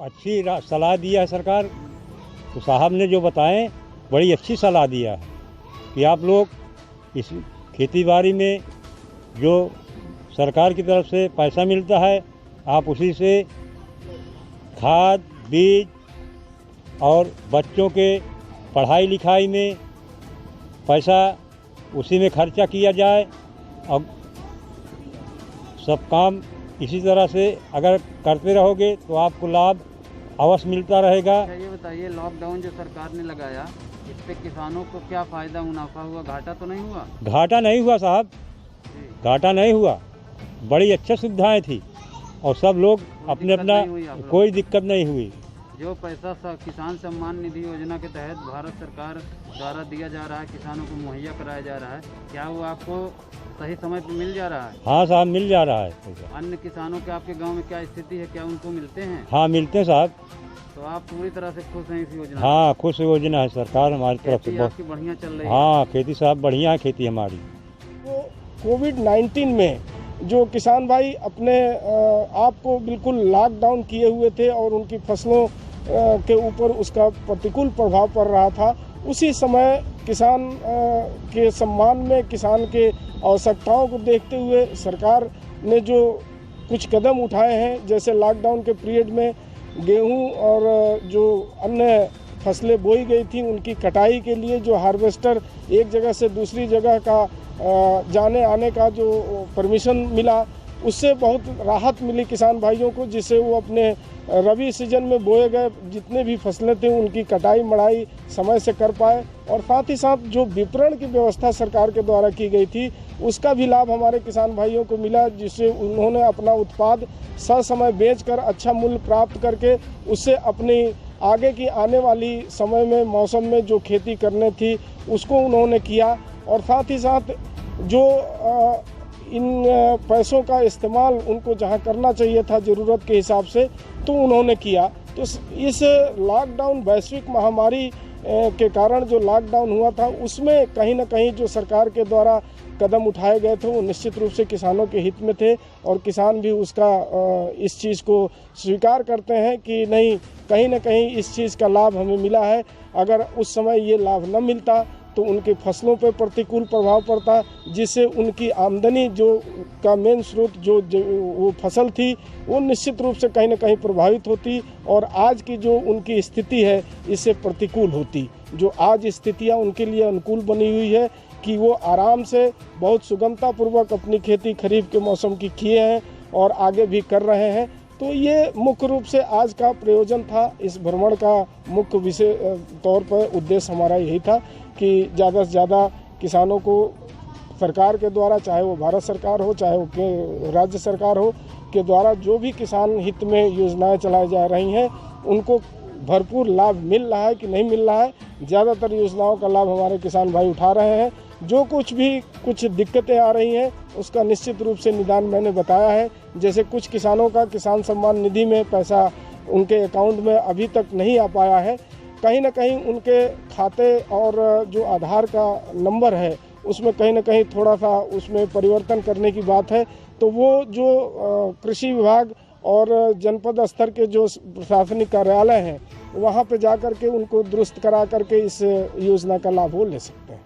अच्छी सलाह दिया है सरकार। तो साहब ने जो बताएं बड़ी अच्छी सलाह दिया है कि आप लोग इस खेती बाड़ी में जो सरकार की तरफ से पैसा मिलता है आप उसी से खाद बीज और बच्चों के पढ़ाई लिखाई में पैसा उसी में खर्चा किया जाए। और सब काम इसी तरह से अगर करते रहोगे तो आपको लाभ अवश्य मिलता रहेगा। ये बताइए, लॉकडाउन जो सरकार ने लगाया इससे किसानों को क्या फ़ायदा मुनाफा हुआ, घाटा तो नहीं हुआ? घाटा नहीं हुआ साहब, घाटा नहीं हुआ। बड़ी अच्छी सुविधाएं थी और सब लोग अपने अपना कोई दिक्कत नहीं हुई। जो पैसा किसान सम्मान निधि योजना के तहत भारत सरकार द्वारा दिया जा रहा है, किसानों को मुहैया कराया जा रहा है, क्या वो आपको सही समय पर मिल जा रहा है? हाँ साहब, मिल जा रहा है। अन्य किसानों के आपके गांव में क्या स्थिति है, क्या उनको मिलते हैं? हाँ मिलते हैं साहब। तो आप पूरी तरह से खुश हैं इस योजना? हाँ खुश योजना है सरकार हमारी तरफ से, बहुत बढ़िया चल रही है। हाँ खेती साहब बढ़िया है खेती हमारी। तो कोविड-19 में जो किसान भाई अपने आप को बिल्कुल लॉकडाउन किए हुए थे और उनकी फसलों के ऊपर उसका प्रतिकूल प्रभाव पड़ रहा था, उसी समय किसान के सम्मान में, किसान के आवश्यकताओं को देखते हुए सरकार ने जो कुछ कदम उठाए हैं, जैसे लॉकडाउन के पीरियड में गेहूं और जो अन्य फसलें बोई गई थी उनकी कटाई के लिए जो हार्वेस्टर एक जगह से दूसरी जगह का जाने आने का जो परमिशन मिला, उससे बहुत राहत मिली किसान भाइयों को, जिससे वो अपने रबी सीजन में बोए गए जितने भी फसलें थे उनकी कटाई मढ़ाई समय से कर पाए। और साथ ही साथ जो विपणन की व्यवस्था सरकार के द्वारा की गई थी उसका भी लाभ हमारे किसान भाइयों को मिला, जिससे उन्होंने अपना उत्पाद ससमय बेचकर अच्छा मूल्य प्राप्त करके उससे अपनी आगे की आने वाली समय में मौसम में जो खेती करनी थी उसको उन्होंने किया। और साथ ही साथ जो इन पैसों का इस्तेमाल उनको जहां करना चाहिए था ज़रूरत के हिसाब से, तो उन्होंने किया। तो इस लॉकडाउन वैश्विक महामारी के कारण जो लॉकडाउन हुआ था उसमें कहीं ना कहीं जो सरकार के द्वारा कदम उठाए गए थे वो निश्चित रूप से किसानों के हित में थे और किसान भी उसका इस चीज़ को स्वीकार करते हैं कि नहीं, कहीं ना कहीं इस चीज़ का लाभ हमें मिला है। अगर उस समय ये लाभ न मिलता तो उनके फसलों पर प्रतिकूल प्रभाव पड़ता, जिससे उनकी आमदनी जो का मेन स्रोत जो वो फसल थी वो निश्चित रूप से कहीं ना कहीं प्रभावित होती और आज की जो उनकी स्थिति है इससे प्रतिकूल होती। जो आज स्थितियां उनके लिए अनुकूल बनी हुई है कि वो आराम से बहुत सुगमतापूर्वक अपनी खेती खरीफ के मौसम की किए हैं और आगे भी कर रहे हैं। तो ये मुख्य रूप से आज का प्रयोजन था। इस भ्रमण का मुख्य विषय तौर पर उद्देश्य हमारा यही था कि ज़्यादा से ज़्यादा किसानों को सरकार के द्वारा, चाहे वो भारत सरकार हो चाहे वो राज्य सरकार हो, के द्वारा जो भी किसान हित में योजनाएं चलाई जा रही हैं उनको भरपूर लाभ मिल रहा है कि नहीं मिल रहा है। ज़्यादातर योजनाओं का लाभ हमारे किसान भाई उठा रहे हैं। जो कुछ दिक्कतें आ रही हैं उसका निश्चित रूप से निदान मैंने बताया है। जैसे कुछ किसानों का किसान सम्मान निधि में पैसा उनके अकाउंट में अभी तक नहीं आ पाया है, कहीं ना कहीं उनके खाते और जो आधार का नंबर है उसमें कहीं ना कहीं थोड़ा सा उसमें परिवर्तन करने की बात है। तो वो जो कृषि विभाग और जनपद स्तर के जो प्रशासनिक कार्यालय हैं वहाँ पे जा कर के उनको दुरुस्त करा करके इस योजना का लाभ वो ले सकते हैं।